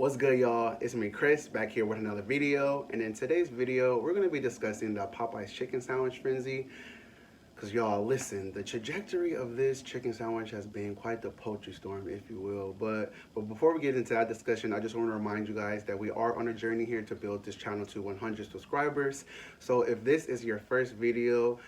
What's good, y'all? It's me, Chris, back here with another video. And in today's video, we're going to be discussing the Popeyes chicken sandwich frenzy. Because, y'all, listen, the trajectory of this chicken sandwich has been quite the poetry storm, if you will. But before we get into that discussion, I just want to remind you guys that we are on a journey here to build this channel to 100 subscribers. So if this is your first video,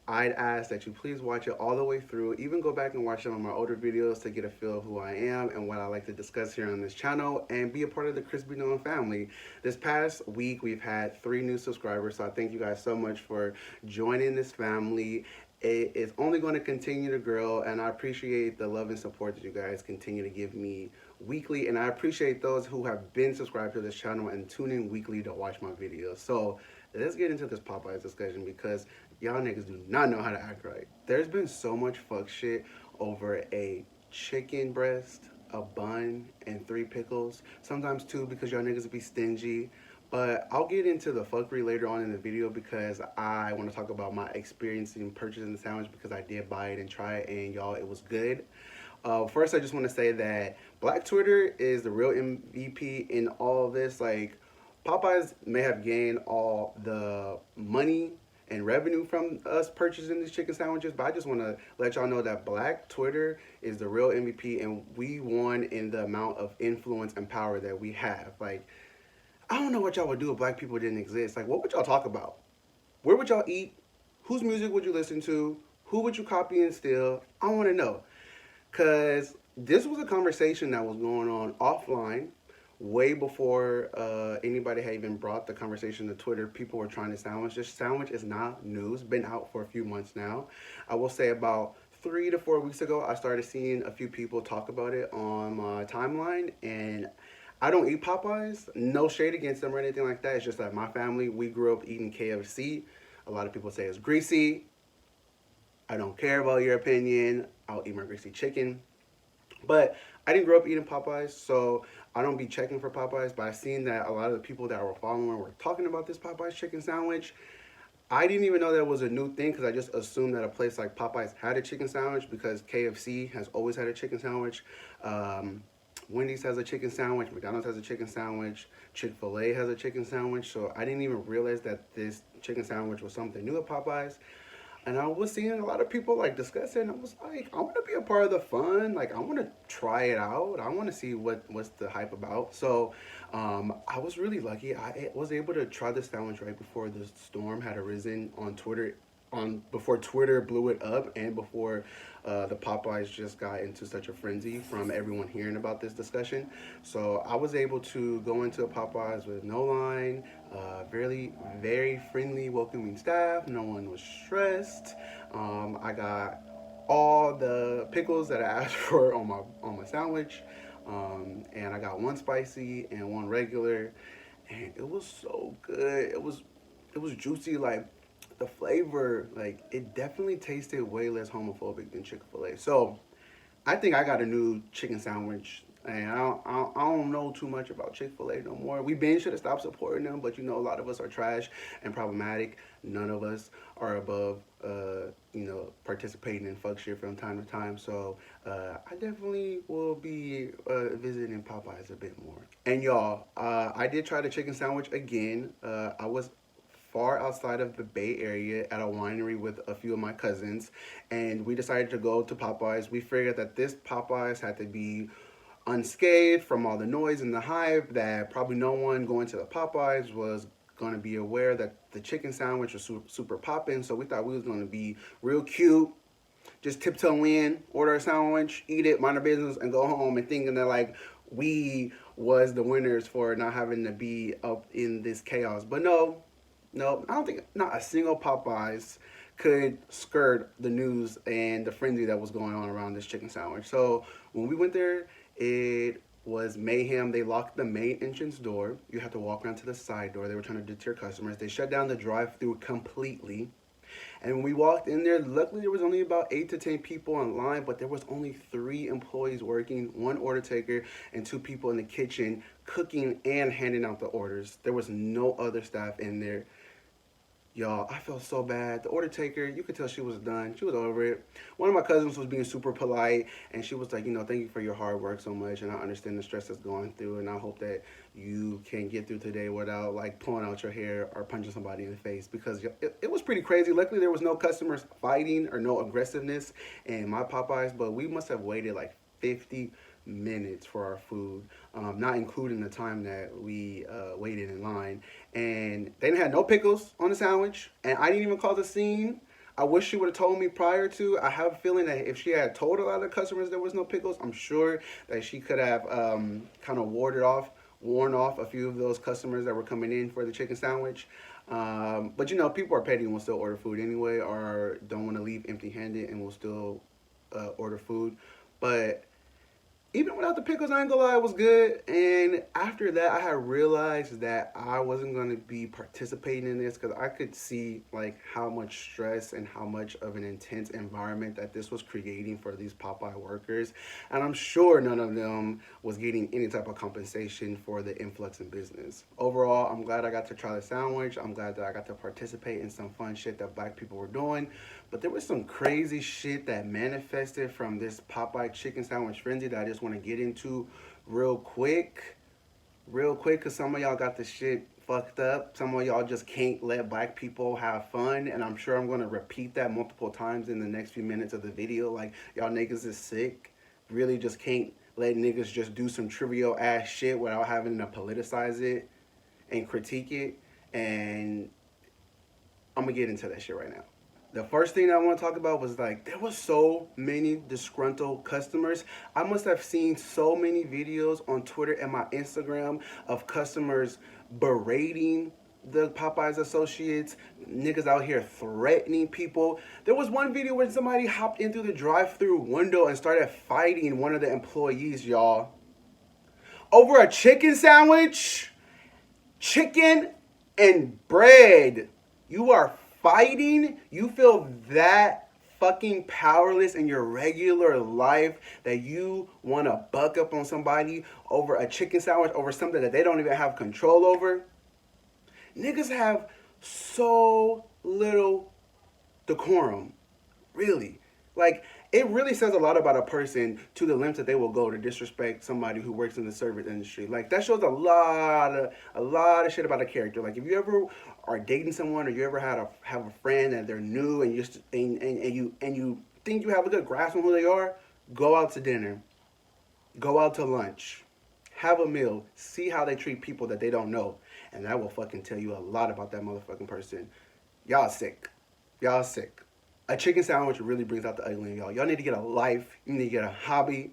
I'd ask that you please watch it all the way through. Even go back and watch some of my older videos to get a feel of who I am and what I like to discuss here on this channel and be a part of the Crispy Known family. This past week, we've had 3 new subscribers, so I thank you guys so much for joining this family. It is only going to continue to grow, and I appreciate the love and support that you guys continue to give me weekly, and I appreciate those who have been subscribed to this channel and tune in weekly to watch my videos. So let's get into this Popeyes discussion because y'all niggas do not know how to act right. There's been so much fuck shit over a chicken breast, a bun, and 3 pickles. Sometimes 2 because y'all niggas be stingy. But I'll get into the fuckery later on in the video because I want to talk about my experience in purchasing the sandwich because I did buy it and try it, and y'all, it was good. First, I just want to say that Black Twitter is the real MVP in all of this. Like, Popeyes may have gained all the money and revenue from us purchasing these chicken sandwiches, but I just want to let y'all know that Black Twitter is the real MVP, and we won in the amount of influence and power that we have. Like, I don't know what y'all would do if black people didn't exist. Like, what would y'all talk about? Where would y'all eat? Whose music would you listen to? Who would you copy and steal? I want to know. Because this was a conversation that was going on offline way before anybody had even brought the conversation to Twitter. People were trying to sandwich. This sandwich is not news. Been out for a few months now. I will say about 3 to 4 weeks ago, I started seeing a few people talk about it on my timeline, and I don't eat Popeyes. No shade against them or anything like that. It's just that my family, we grew up eating KFC. A lot of people say it's greasy. I don't care about your opinion. I'll eat my greasy chicken. But I didn't grow up eating Popeyes, so I don't be checking for Popeyes. But I've seen that a lot of the people that were following were talking about this Popeyes chicken sandwich. I didn't even know that was a new thing because I just assumed that a place like Popeyes had a chicken sandwich because KFC has always had a chicken sandwich. Wendy's has a chicken sandwich. McDonald's has a chicken sandwich. Chick-fil-A has a chicken sandwich. So I didn't even realize that this chicken sandwich was something new at Popeyes. And I was seeing a lot of people like discuss it, and I was like, I want to be a part of the fun. Like, I want to try it out. I want to see what's the hype about. So, I was really lucky. I was able to try the sandwich right before the storm had arisen on Twitter, on before Twitter blew it up, and before the Popeyes just got into such a frenzy from everyone hearing about this discussion. So I was able to go into a Popeyes with no line, very friendly, welcoming staff. No one was stressed. I got all the pickles that I asked for on my sandwich, and I got 1 spicy and 1 regular, and it was so good. It was juicy, like the flavor, like it definitely tasted way less homophobic than Chick-fil-A. So I think I got a new chicken sandwich, and I don't know too much about Chick-fil-A no more. We been should have stopped supporting them, but you know, a lot of us are trash and problematic. None of us are above, participating in fuck shit from time to time. So I definitely will be visiting Popeyes a bit more. And y'all, I did try the chicken sandwich again. I was far outside of the Bay Area at a winery with a few of my cousins, and we decided to go to Popeyes. We figured that this Popeyes had to be unscathed from all the noise and the hype, that probably no one going to the Popeyes was going to be aware that the chicken sandwich was super popping. So we thought we was going to be real cute, just tiptoe in, order a sandwich, eat it, mind our business, and go home, and thinking that like we was the winners for not having to be up in this chaos. But no, no, I don't think not a single Popeyes could skirt the news and the frenzy that was going on around this chicken sandwich. So when we went there, it was mayhem. They locked the main entrance door. You have to walk around to the side door. They were trying to deter customers. They shut down the drive-through completely. And when we walked in there, luckily there was only about 8 to 10 people in line, but there was only 3 employees working, 1 order taker, and 2 people in the kitchen cooking and handing out the orders. There was no other staff in there. Y'all, I felt so bad. The order taker, you could tell she was done. She was over it. One of my cousins was being super polite, and she was like, thank you for your hard work so much, and I understand the stress that's going through, and I hope that you can get through today without like pulling out your hair or punching somebody in the face because it was pretty crazy. Luckily, there was no customers fighting or no aggressiveness in my Popeyes, but we must have waited like 50 minutes for our food, not including the time that we waited in line. And they didn't have no pickles on the sandwich, and I didn't even cause a scene. I wish she would have told me prior to. I have a feeling that if she had told a lot of customers there was no pickles, I'm sure that she could have kind of warned off a few of those customers that were coming in for the chicken sandwich. But people are petty and will still order food anyway, or don't want to leave empty-handed and will still order food. But even without the pickles, I ain't gonna lie, it was good. And after that, I had realized that I wasn't gonna be participating in this because I could see like how much stress and how much of an intense environment that this was creating for these Popeye workers. And I'm sure none of them was getting any type of compensation for the influx in business. Overall, I'm glad I got to try the sandwich. I'm glad that I got to participate in some fun shit that black people were doing. But there was some crazy shit that manifested from this Popeye chicken sandwich frenzy that I just want to get into real quick. Real quick, because some of y'all got the shit fucked up. Some of y'all just can't let black people have fun. And I'm sure I'm going to repeat that multiple times in the next few minutes of the video. Like, y'all niggas is sick. Really just can't let niggas just do some trivial ass shit without having to politicize it and critique it. And I'm going to get into that shit right now. The first thing I want to talk about was like there was so many disgruntled customers. I must have seen so many videos on Twitter and my Instagram of customers berating the Popeyes associates, niggas out here threatening people. There was one video where somebody hopped in through the drive-through window and started fighting one of the employees, y'all, over a chicken sandwich, chicken and bread. You are fighting? You feel that fucking powerless in your regular life that you want to buck up on somebody over a chicken sandwich, over something that they don't even have control over? Niggas have so little decorum. Really. Like, it really says a lot about a person to the length that they will go to disrespect somebody who works in the service industry. Like, that shows a lot of shit about a character. Like, if you ever are dating someone or you ever have a friend and they're new and you think you have a good grasp on who they are, go out to dinner, go out to lunch, have a meal, see how they treat people that they don't know, and that will fucking tell you a lot about that motherfucking person. Y'all sick. Y'all sick. A chicken sandwich really brings out the ugly in y'all. Y'all need to get a life. You need to get a hobby.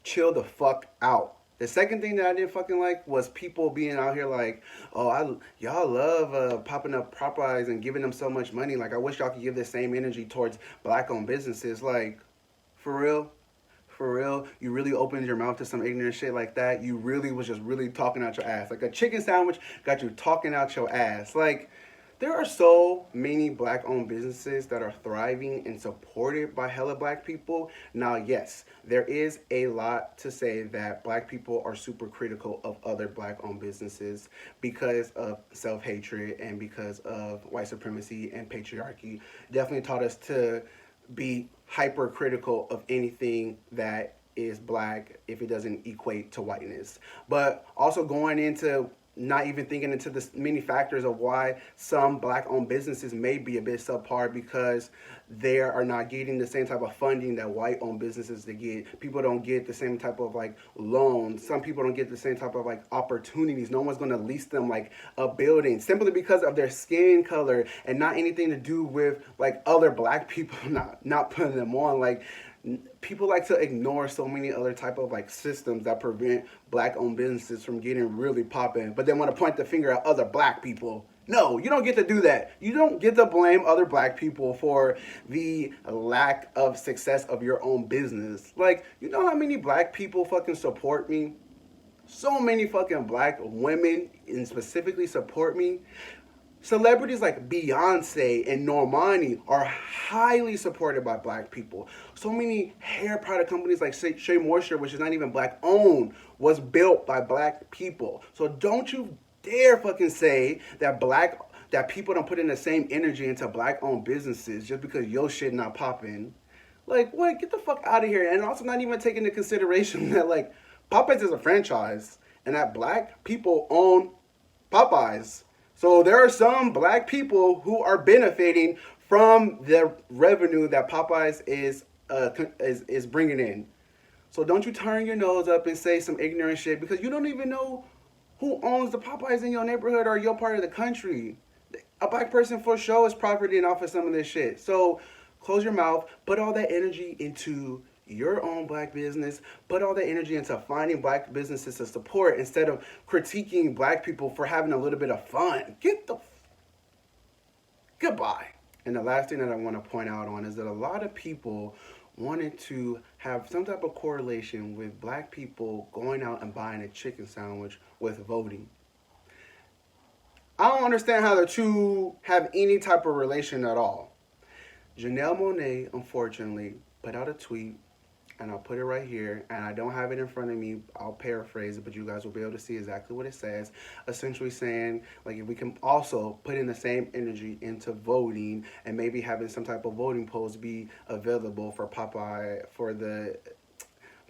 Chill the fuck out. The second thing that I didn't fucking like was people being out here like, oh, y'all love popping up Popeyes and giving them so much money. Like, I wish y'all could give the same energy towards black-owned businesses. Like, for real? For real? You really opened your mouth to some ignorant shit like that? You really was just really talking out your ass. Like, a chicken sandwich got you talking out your ass. Like, there are so many black-owned businesses that are thriving and supported by hella black people. Now, yes, there is a lot to say that black people are super critical of other black-owned businesses because of self-hatred and because of white supremacy and patriarchy. Definitely taught us to be hypercritical of anything that is black if it doesn't equate to whiteness. But also going into not even thinking into the many factors of why some black-owned businesses may be a bit subpar because they are not getting the same type of funding that white-owned businesses they get. People don't get the same type of like loans. Some people don't get the same type of like opportunities. No one's gonna lease them like a building simply because of their skin color and not anything to do with like other black people not putting them on. Like, people like to ignore so many other type of like systems that prevent black-owned businesses from getting really popping, but they want to point the finger at other black people. No, you don't get to do that. You don't get to blame other black people for the lack of success of your own business. Like, you know how many black people fucking support me? So many fucking black women and specifically support me. Celebrities like Beyonce and Normani are highly supported by black people. So many hair product companies like Shea Moisture, which is not even black owned, was built by black people. So don't you dare fucking say that that people don't put in the same energy into black-owned businesses just because your shit not popping. Like, what? Get the fuck out of here. And also not even taking into consideration that, like, Popeyes is a franchise and that black people own Popeyes. So there are some black people who are benefiting from the revenue that Popeyes is bringing in. So don't you turn your nose up and say some ignorant shit because you don't even know who owns the Popeyes in your neighborhood or your part of the country. A black person for sure is profiting off of some of this shit. So close your mouth, put all that energy into your own black business, put all that energy into finding black businesses to support instead of critiquing black people for having a little bit of fun. Goodbye. And the last thing that I want to point out on is that a lot of people wanted to have some type of correlation with black people going out and buying a chicken sandwich with voting. I don't understand how the two have any type of relation at all. Janelle Monáe, unfortunately, put out a tweet, and I'll put it right here, and I don't have it in front of me. I'll paraphrase it, but you guys will be able to see exactly what it says. Essentially saying, like, if we can also put in the same energy into voting and maybe having some type of voting polls be available for Popeye, for the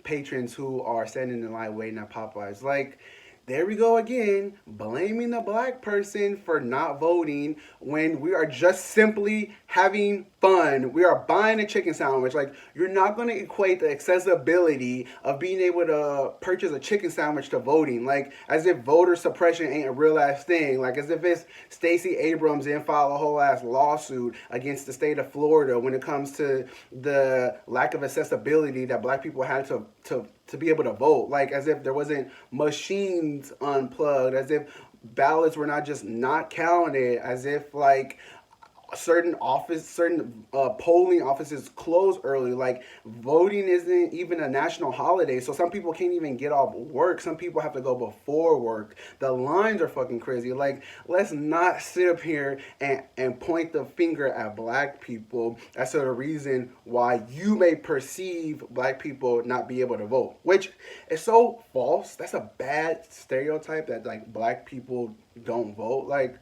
patrons who are standing in line waiting at Popeyes. Like, there we go again, blaming the black person for not voting when we are just simply having fun. We are buying a chicken sandwich. Like, you're not going to equate the accessibility of being able to purchase a chicken sandwich to voting. Like, as if voter suppression ain't a real ass thing. Like, as if it's Stacey Abrams and file a whole ass lawsuit against the state of Florida when it comes to the lack of accessibility that black people had to be able to vote. Like, as if there wasn't machines unplugged, as if ballots were not just not counted, as if, like, certain polling offices close early. Like, voting isn't even a national holiday, so some people can't even get off work. Some people have to go before work. The lines are fucking crazy. Like, let's not sit up here and point the finger at black people as to the reason why you may perceive black people not be able to vote, which is so false. That's a bad stereotype that, like, black people don't vote. Like,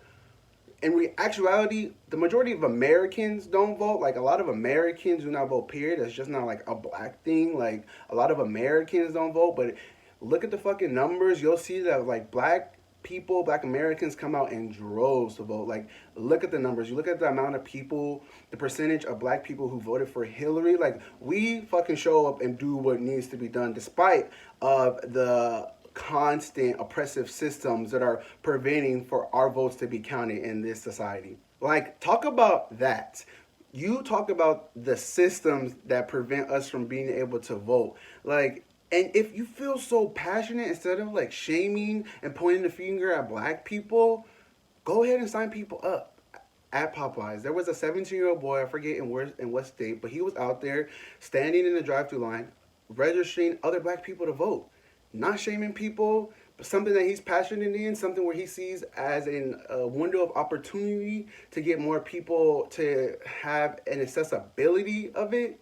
in actuality, the majority of Americans don't vote. Like, a lot of Americans do not vote, period. It's just not, like, a black thing. Like, a lot of Americans don't vote. But look at the fucking numbers. You'll see that, like, black people, black Americans come out in droves to vote. Like, look at the numbers. You look at the amount of people, the percentage of black people who voted for Hillary. Like, we fucking show up and do what needs to be done despite of the constant oppressive systems that are preventing for our votes to be counted in this society. Like, talk about that. You talk about the systems that prevent us from being able to vote. Like, and if you feel so passionate, instead of, like, shaming and pointing the finger at black people, go ahead and sign people up at Popeyes. There was a 17-year-old boy, I forget in what state, but he was out there standing in the drive-thru line registering other black people to vote. Not shaming people, but something that he's passionate in, something where he sees as a window of opportunity to get more people to have an accessibility of it.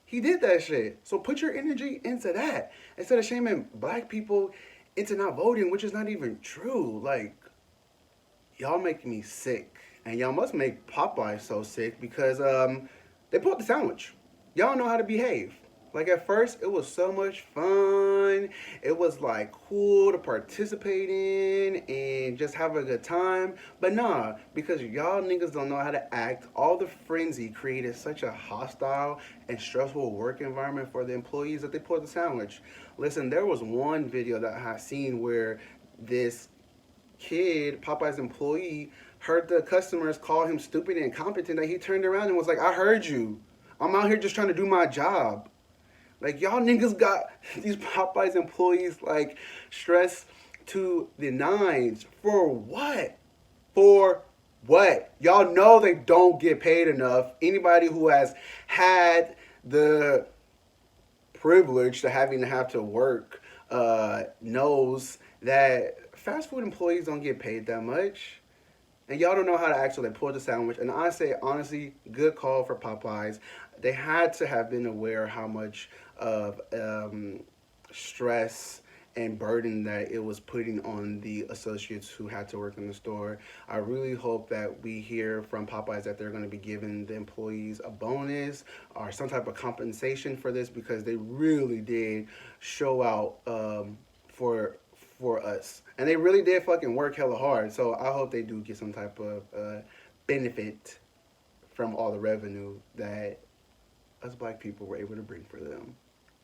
He did that shit. So put your energy into that instead of shaming black people into not voting, which is not even true. Like, y'all make me sick. And y'all must make Popeye so sick because they pulled the sandwich. Y'all know how to behave. Like, at first, it was so much fun. It was, like, cool to participate in and just have a good time. But nah, because y'all niggas don't know how to act, all the frenzy created such a hostile and stressful work environment for the employees that they pulled the sandwich. Listen, there was one video that I had seen where this kid, Popeye's employee, heard the customers call him stupid and incompetent, that he turned around and was like, I heard you. I'm out here just trying to do my job. Like, y'all niggas got these Popeyes employees, like, stressed to the nines. For what? For what? Y'all know they don't get paid enough. Anybody who has had the privilege to have to work knows that fast food employees don't get paid that much. And y'all don't know how to actually pull the sandwich. And I say, honestly, good call for Popeyes. They had to have been aware how much of stress and burden that it was putting on the associates who had to work in the store. I really hope that we hear from Popeyes that they're going to be giving the employees a bonus or some type of compensation for this, because they really did show out for us, and they really did fucking work hella hard. So I hope they do get some type of benefit from all the revenue that us black people were able to bring for them,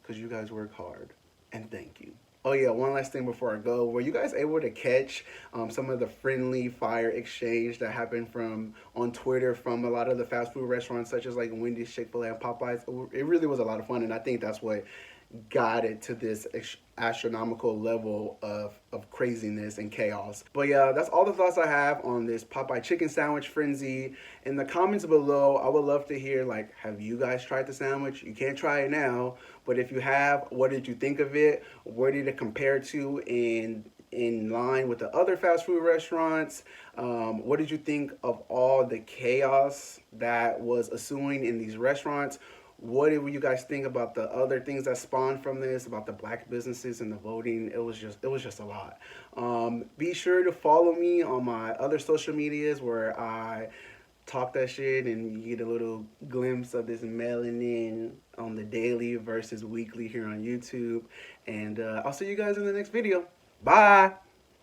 because you guys work hard, and thank you. Oh yeah, one last thing before I go. Were you guys able to catch some of the friendly fire exchange that happened from on Twitter from a lot of the fast food restaurants, such as like Wendy's, Chick-fil-A, and Popeyes? It really was a lot of fun, and I think that's what got it to this astronomical level of craziness and chaos. But yeah, that's all the thoughts I have on this Popeye chicken sandwich frenzy. In the comments below, I would love to hear, like, have you guys tried the sandwich? You can't try it now, but if you have, what did you think of it? What did it compare to in line with the other fast food restaurants? What did you think of all the chaos that was ensuing in these restaurants? What did you guys think about the other things that spawned from this, about the black businesses and the voting? It was just a lot. Be sure to follow me on my other social medias where I talk that shit and you get a little glimpse of this melanin on the daily versus weekly here on YouTube. And I'll see you guys in the next video. Bye.